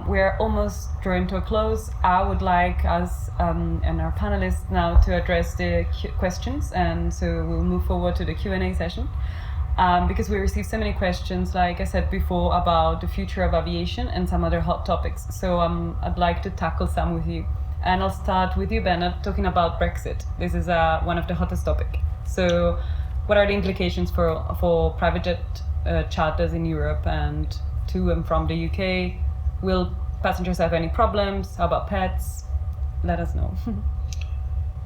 We're almost drawing to a close. I would like us and our panelists now to address the questions, and so we'll move forward to the Q&A session. Because we received so many questions, like I said before, about the future of aviation and some other hot topics. So I'd like to tackle some with you. And I'll start with you, Bernhard, talking about Brexit. This is one of the hottest topics. So what are the implications for private jet charters in Europe and to and from the UK? Will passengers have any problems? How about pets? Let us know.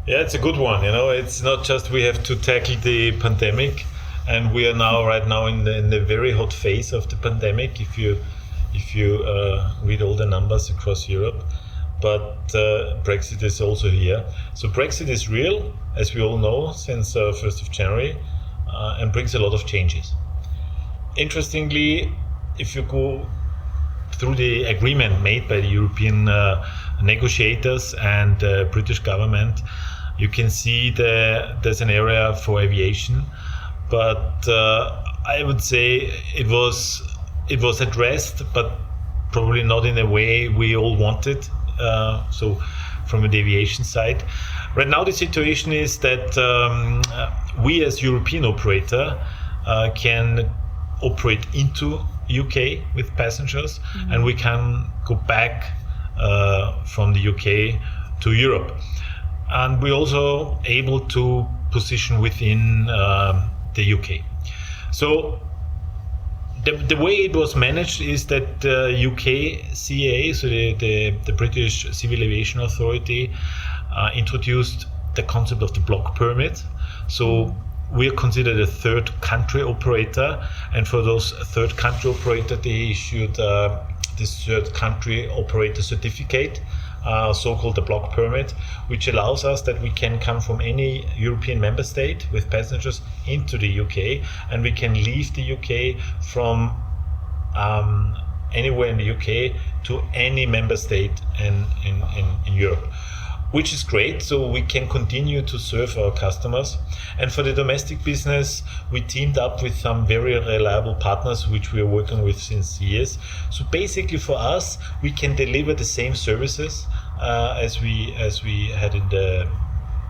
Yeah, it's a good one. It's not just we have to tackle the pandemic, and we are right now in the very hot phase of the pandemic. If you read all the numbers across Europe, but Brexit is also here. So Brexit is real, as we all know, since 1st of January, and brings a lot of changes. Interestingly, if you go through the agreement made by the European negotiators and the British government, you can see there's an area for aviation, but I would say it was addressed, but probably not in a way we all wanted. So from the aviation side, right now the situation is that we as European operator can operate into UK with passengers, and we can go back from the UK to Europe, and we're also able to position within the UK. So the way it was managed is that the UK CAA, so the British Civil Aviation Authority, introduced the concept of the block permit. So we are considered a third country operator, and for those third country operator, they issued this third country operator certificate, so-called the block permit, which allows us that we can come from any European member state with passengers into the UK, and we can leave the UK from anywhere in the UK to any member state in Europe, which is great. So we can continue to serve our customers. And for the domestic business, we teamed up with some very reliable partners, which we are working with since years. So basically for us, we can deliver the same services as we had in the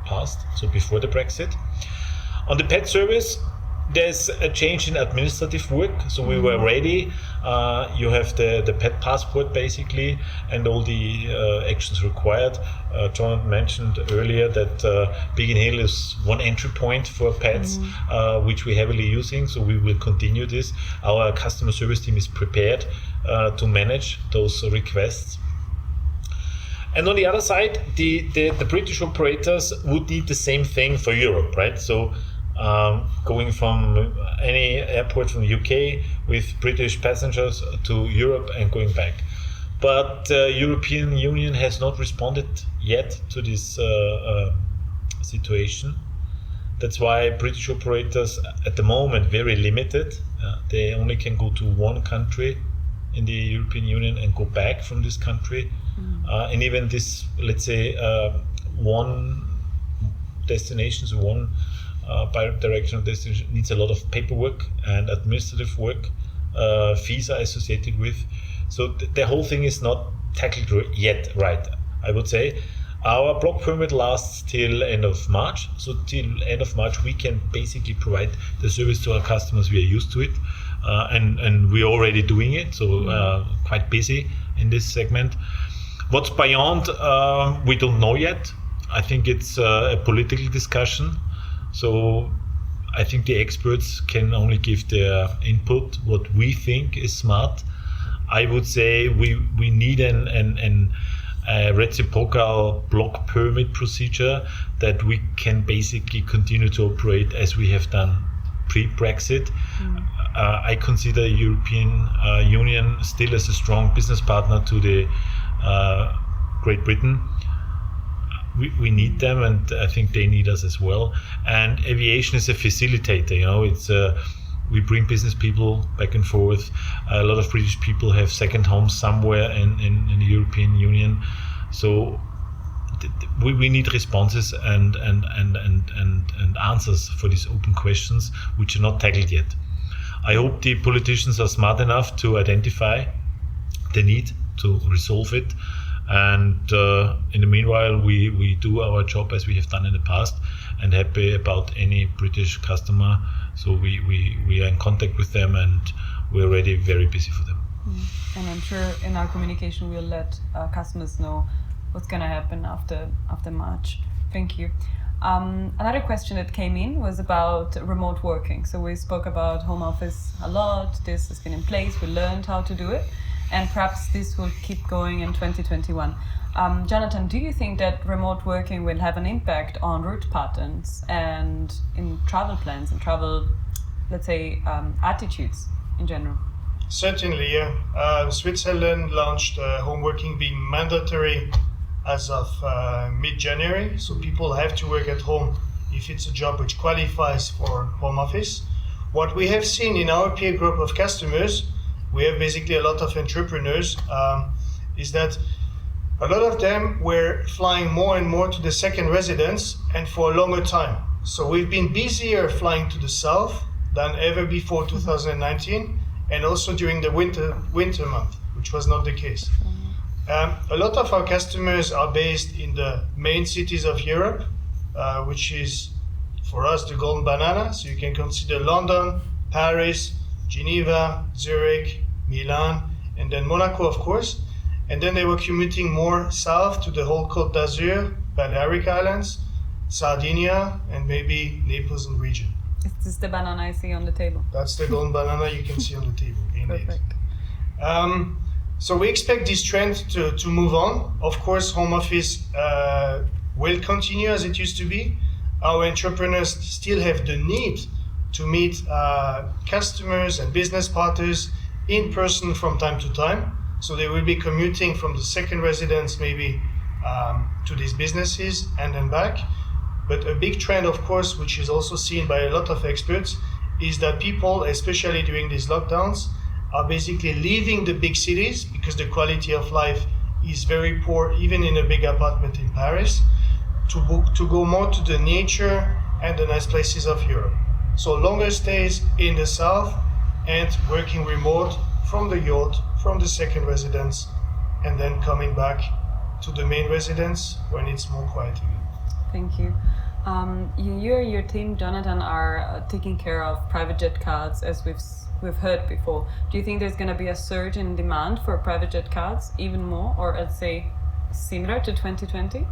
past, so before the Brexit. On the pet service, there's a change in administrative work. So we were ready. You have the pet passport basically, and all the actions required. John mentioned earlier that Biggin Hill is one entry point for pets, which we're heavily using. So we will continue this. Our customer service team is prepared to manage those requests. And on the other side, the British operators would need the same thing for Europe, right? So going from any airport from the UK with British passengers to Europe and going back. But the European Union has not responded yet to this situation. That's why British operators at the moment very limited. They only can go to one country in the European Union and go back from this country. And even this, let's say, one destination, so one bi-directional destination needs a lot of paperwork and administrative work, fees are associated with. So the whole thing is not tackled yet, right? I would say our block permit lasts till end of March. So till end of March, we can basically provide the service to our customers. We are used to it, and we're already doing it. So quite busy in this segment. What's beyond, we don't know yet. I think it's a political discussion. So I think the experts can only give their input, what we think is smart. I would say we need a reciprocal block permit procedure that we can basically continue to operate as we have done pre-Brexit. I consider European Union still as a strong business partner to the Great Britain. We need them, and I think they need us as well. And aviation is a facilitator. It's we bring business people back and forth. A lot of British people have second homes somewhere in the European Union. So we need responses and answers for these open questions, which are not tackled yet. I hope the politicians are smart enough to identify the need to resolve it. And in the meanwhile, we do our job as we have done in the past, and happy about any British customer. So we are in contact with them, and we're already very busy for them. And I'm sure in our communication we'll let customers know what's going to happen after March. Thank you. Another question that came in was about remote working. So we spoke about home office a lot. This has been in place. We learned how to do it, and perhaps this will keep going in 2021. Jonathan, do you think that remote working will have an impact on route patterns and in travel plans and travel, let's say, attitudes in general? Certainly, yeah. Switzerland launched home working being mandatory as of mid-January, so people have to work at home if it's a job which qualifies for home office. What we have seen in our peer group of customers, we have basically a lot of entrepreneurs, is that a lot of them were flying more and more to the second residence and for a longer time. So we've been busier flying to the south than ever before 2019, and also during the winter month, which was not the case. A lot of our customers are based in the main cities of Europe, which is for us the golden banana. So you can consider London, Paris, Geneva, Zurich, Milan, and then Monaco, of course. And then they were commuting more south to the whole Côte d'Azur, Balearic Islands, Sardinia, and maybe Naples and region. Is this the banana I see on the table? That's the golden banana you can see on the table, indeed. Perfect. So we expect this trend to move on. Of course, home office will continue as it used to be. Our entrepreneurs still have the need to meet customers and business partners in person from time to time. So they will be commuting from the second residence maybe to these businesses and then back. But a big trend, of course, which is also seen by a lot of experts, is that people, especially during these lockdowns, are basically leaving the big cities because the quality of life is very poor, even in a big apartment in Paris, to go more to the nature and the nice places of Europe. So longer stays in the south and working remote from the yacht, from the second residence, and then coming back to the main residence when it's more quiet again. Thank you. You and your team, Jonathan, are taking care of private jet cards, as we've heard before. Do you think there's going to be a surge in demand for private jet cards, even more, or let's say similar to 2020?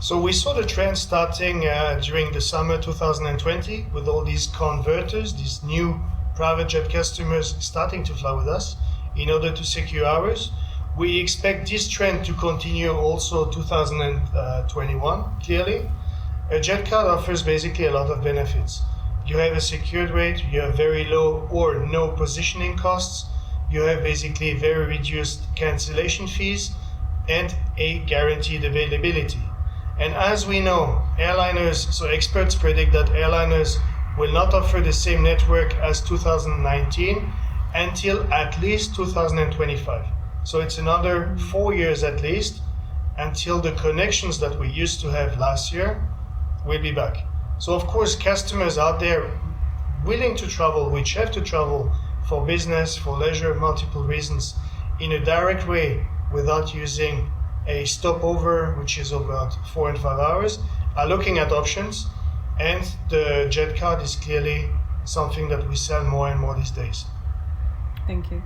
So we saw the trend starting during the summer 2020 with all these converters, these new private jet customers starting to fly with us in order to secure hours. We expect this trend to continue also 2021, clearly. A jet card offers basically a lot of benefits. You have a secured rate, you have very low or no positioning costs, you have basically very reduced cancellation fees, and a guaranteed availability. And as we know, airliners, so experts predict that airliners will not offer the same network as 2019 until at least 2025. So it's another 4 years at least until the connections that we used to have last year will be back. So of course, customers out there willing to travel, which have to travel for business, for leisure, multiple reasons, in a direct way without using a stopover, which is about 4 and 5 hours, are looking at options. And the jet card is clearly something that we sell more and more these days. Thank you.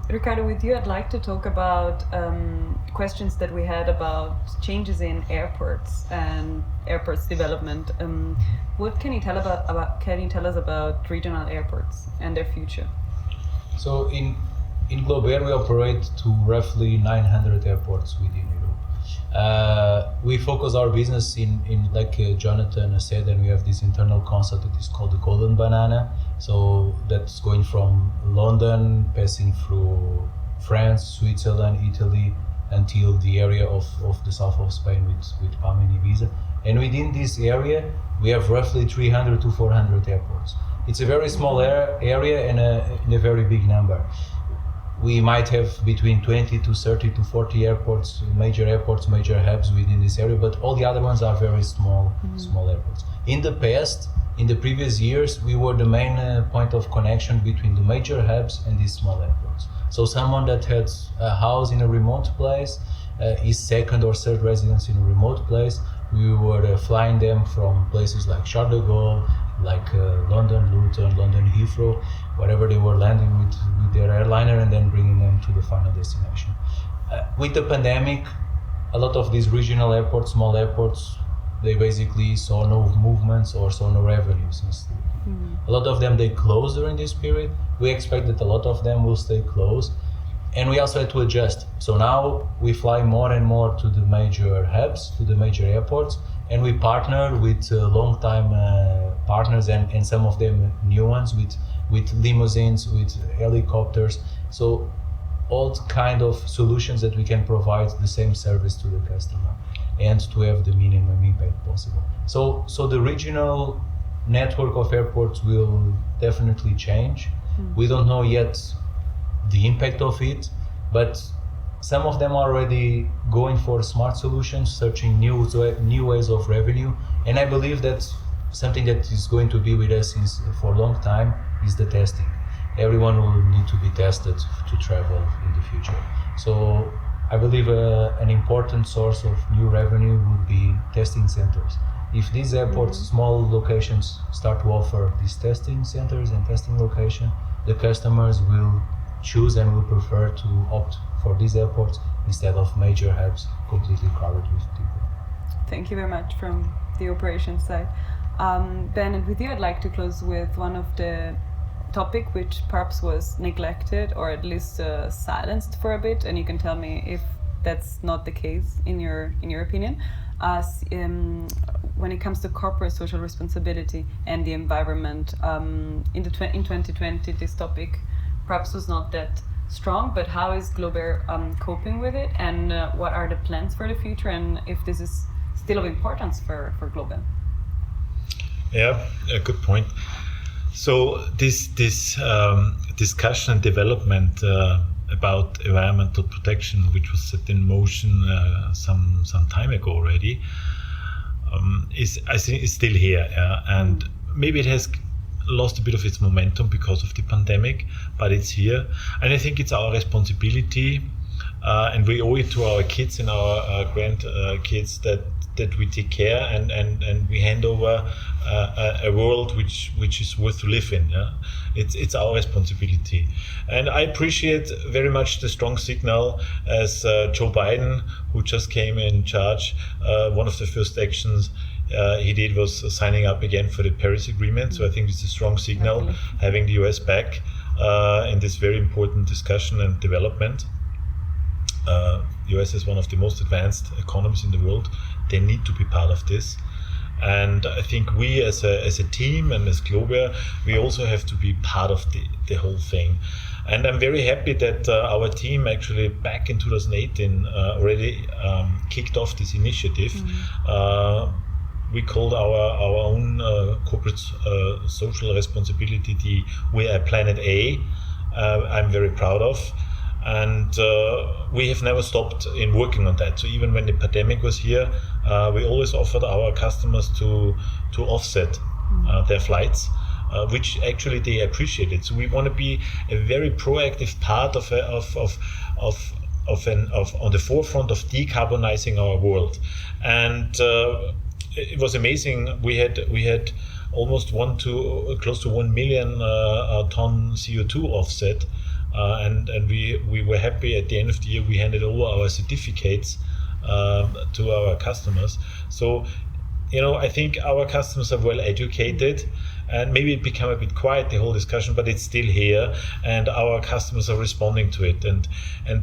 Ricardo, with you, I'd like to talk about questions that we had about changes in airports and airports development. What can you tell us about regional airports and their future? So in GlobeAir we operate to roughly 900 airports within Europe. We focus our business in like Jonathan said, and we have this internal concept that is called the golden banana. So that's going from London, passing through France, Switzerland, Italy, until the area of the south of Spain with Palma and Ibiza. And within this area, we have roughly 300 to 400 airports. It's a very small area and a very big number. We might have between 20 to 30 to 40 airports, major hubs within this area, but all the other ones are very small airports. In the past, in the previous years, we were the main point of connection between the major hubs and these small airports. So someone that had a house in a remote place, is second or third residence in a remote place, we were flying them from places like Charles de Gaulle, like London Luton, London Heathrow, wherever they were landing with their airliner, and then bringing them to the final destination. With the pandemic, a lot of these regional airports, small airports, they basically saw no movements or saw no revenue since a lot of them, they closed during this period. We expect that a lot of them will stay closed, and we also had to adjust. So now we fly more and more to the major hubs, to the major airports, and we partner with long-time partners and some of them new ones with limousines, with helicopters. So all kind of solutions that we can provide the same service to the customer and to have the minimum impact possible. So the regional network of airports will definitely change. We don't know yet the impact of it, but some of them are already going for smart solutions, searching new ways of revenue, and I believe that something that is going to be with us for a long time is the testing. Everyone will need to be tested to travel in the future. So I believe an important source of new revenue would be testing centers. If these airports, small locations, start to offer these testing centers and testing location, the customers will choose and will prefer to opt for these airports instead of major hubs completely crowded with people. Thank you very much from the operations side. Ben, and with you, I'd like to close with one of the topic which perhaps was neglected or at least silenced for a bit, and you can tell me if that's not the case in your opinion. When it comes to corporate social responsibility and the environment, in 2020, this topic perhaps was not that strong, but how is GlobeAir coping with it, and what are the plans for the future, and if this is still of importance for GlobeAir? Yeah, a good point. So this discussion and development about environmental protection, which was set in motion some time ago already, I think is still here, and maybe it has lost a bit of its momentum because of the pandemic, but it's here, and I think it's our responsibility, and we owe it to our kids and our grandkids that we take care and we hand over a world which is worth to live in. Yeah? It's our responsibility, and I appreciate very much the strong signal as Joe Biden, who just came in charge. One of the first actions he did was signing up again for the Paris Agreement. So I think it's a strong signal having the US back in this very important discussion and development. US is one of the most advanced economies in the world. They need to be part of this. And I think we as a team and as GlobeAir, we also have to be part of the whole thing. And I'm very happy that our team actually back in 2018 already kicked off this initiative. We called our own corporate social responsibility the We Are Planet A. I'm very proud of. And we have never stopped in working on that. So even when the pandemic was here, we always offered our customers to offset their flights, which actually they appreciated. So we want to be a very proactive part of on the forefront of decarbonizing our world. And it was amazing. We had almost close to 1 million ton CO2 offset. And we were happy at the end of the year. We handed over our certificates to our customers. So, I think our customers are well educated, and maybe it became a bit quiet, the whole discussion, but it's still here, and our customers are responding to it. And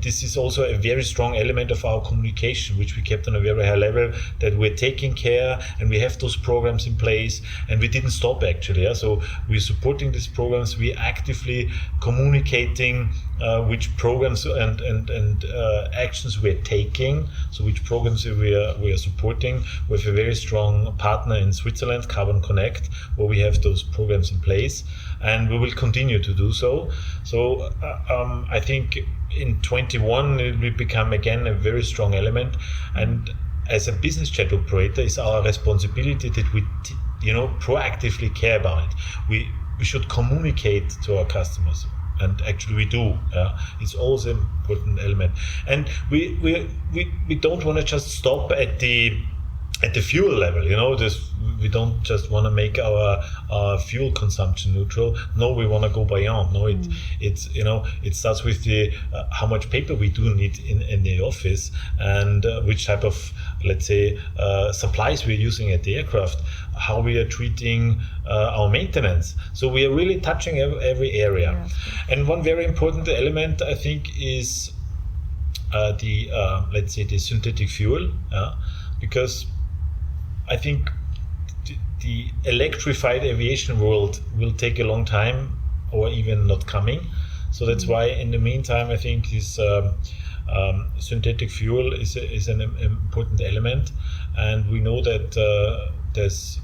this is also a very strong element of our communication, which we kept on a very high level, that we're taking care and we have those programs in place, and we didn't stop actually. Yeah? So we're supporting these programs, we're actively communicating which programs and actions we're taking, so which programs we are supporting. We have a very strong partner in Switzerland, Carbon Connect, where we have those programs in place, and we will continue to do so. So I think in 21 it will become again a very strong element, and as a business jet operator, it's our responsibility that we proactively care about it. We should communicate to our customers and actually we do. It's also an important element, and we don't want to just stop at the fuel level. We don't just want to make our fuel consumption neutral. No, we want to go beyond. No, it starts with the how much paper we do need in the office, and which type of, let's say, supplies we're using at the aircraft, how we are treating our maintenance. So we are really touching every area. Yeah. And one very important element, I think, is let's say the synthetic fuel, because I think the electrified aviation world will take a long time, or even not coming. So that's why, in the meantime, I think this synthetic fuel is an important element, and we know that there's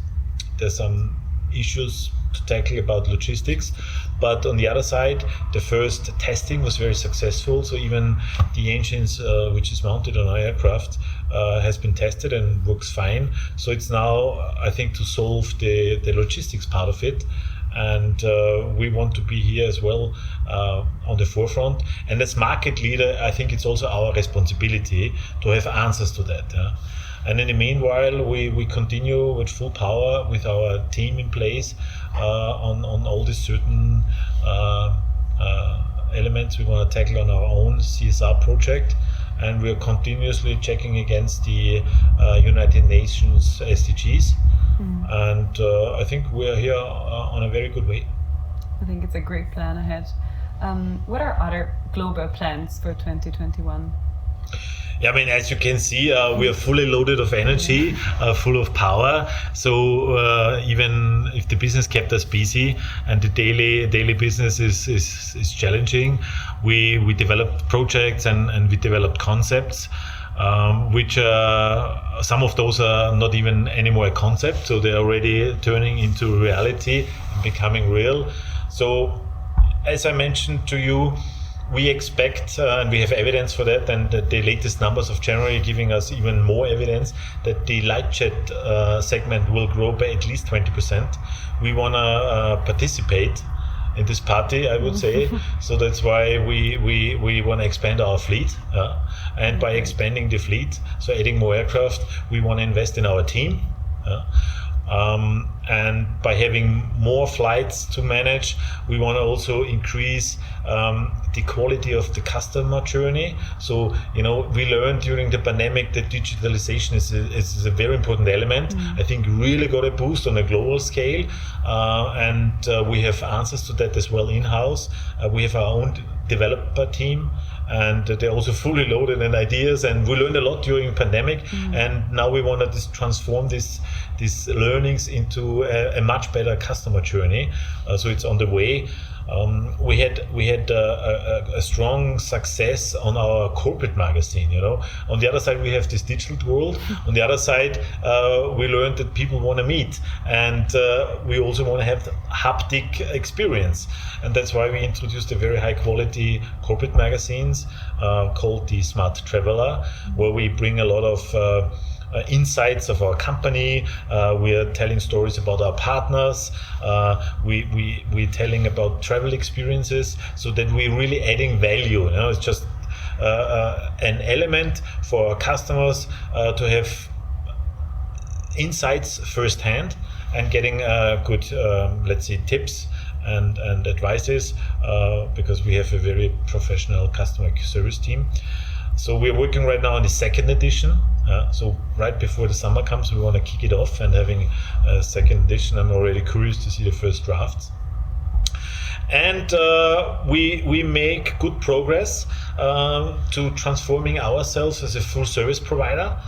some issues to tackle about logistics. But on the other side, the first testing was very successful. So even the engines, which is mounted on our aircraft, has been tested and works fine. So it's now, I think, to solve the logistics part of it. And we want to be here as well on the forefront. And as market leader, I think it's also our responsibility to have answers to that. And in the meanwhile, we continue with full power with our team in place on all these certain elements we want to tackle on our own CSR project. And we're continuously checking against the United Nations SDGs. And I think we're here on a very good way. I think it's a great plan ahead. What are other GlobeAir plans for 2021? Yeah, I mean, as you can see, we are fully loaded of energy, full of power. So even if the business kept us busy and the daily business is challenging, we developed projects and we developed concepts, which some of those are not even anymore a concept. So they're already turning into reality and becoming real. So as I mentioned to you, we expect, and we have evidence for that, and the latest numbers of January giving us even more evidence that the light jet segment will grow by at least 20%. We want to participate in this party, I would say. So that's why we want to expand our fleet. And by expanding the fleet, so adding more aircraft, we want to invest in our team. And by having more flights to manage, we want to also increase the quality of the customer journey. So, we learned during the pandemic that digitalization is a very important element. I think really got a boost on a global scale. And we have answers to that as well in-house. We have our own developer team, and they're also fully loaded in ideas, and we learned a lot during the pandemic. And now we want to transform these learnings into a much better customer journey. So it's on the way. We had a strong success on our corporate magazine. On the other side, we have this digital world. On the other side, we learned that people want to meet, and we also want to have haptic experience. And that's why we introduced a very high quality corporate magazines called the Smart Traveler, where we bring a lot of insights of our company. We are telling stories about our partners. We're telling about travel experiences, so that we're really adding value. It's just an element for our customers to have insights firsthand and getting good, let's say, tips and advices, because we have a very professional customer service team. So we're working right now on the second edition. So right before the summer comes, we want to kick it off and having a second edition. I'm already curious to see the first drafts. And we make good progress to transforming ourselves as a full service provider.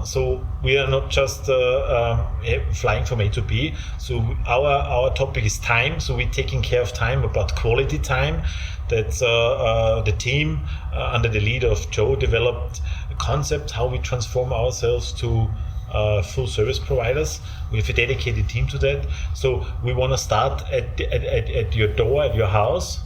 So we are not just flying from A to B. So our topic is time. So we're taking care of time, about quality time. That's the team under the lead of Joe developed a concept how we transform ourselves to full service providers. We have a dedicated team to that. So we want to start at your door, at your house,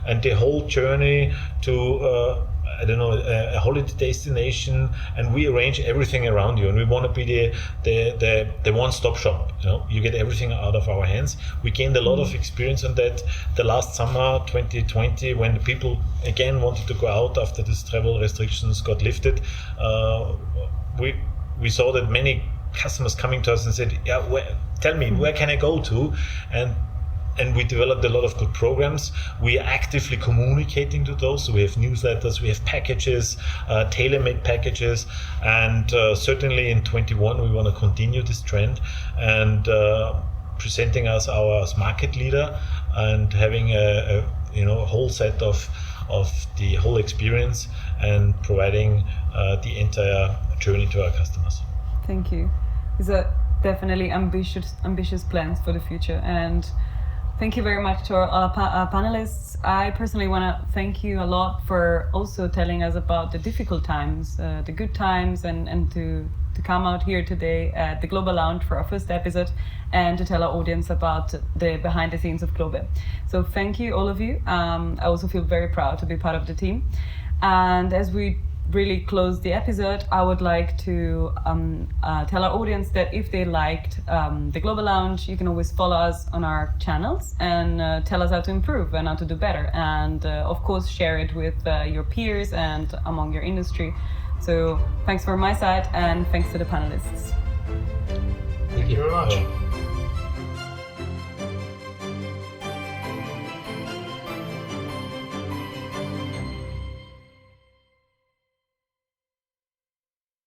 and the whole journey to I don't know, a holiday destination, and we arrange everything around you, and we want to be the one-stop shop. You know, you get everything out of our hands. We gained a lot of experience on that the last summer 2020, when the people again wanted to go out after these travel restrictions got lifted. We saw that many customers coming to us and said, yeah, tell me, where can I go to? And we developed a lot of good programs. We are actively communicating to those. So we have newsletters, we have packages, tailor-made packages, and certainly in 21 we want to continue this trend and presenting us as market leader and having a whole set of the whole experience and providing the entire journey to our customers. Thank you. These are definitely ambitious plans for the future, and thank you very much to our panelists. I personally want to thank you a lot for also telling us about the difficult times, the good times, and to come out here today at the Global Lounge for our first episode and to tell our audience about the behind the scenes of GlobeAir. So thank you, all of you. I also feel very proud to be part of the team. And as we really close the episode, I would like to tell our audience that if they liked the Global Lounge, you can always follow us on our channels and tell us how to improve and how to do better. And of course, share it with your peers and among your industry. So thanks from my side, and thanks to the panelists. Thank you very much.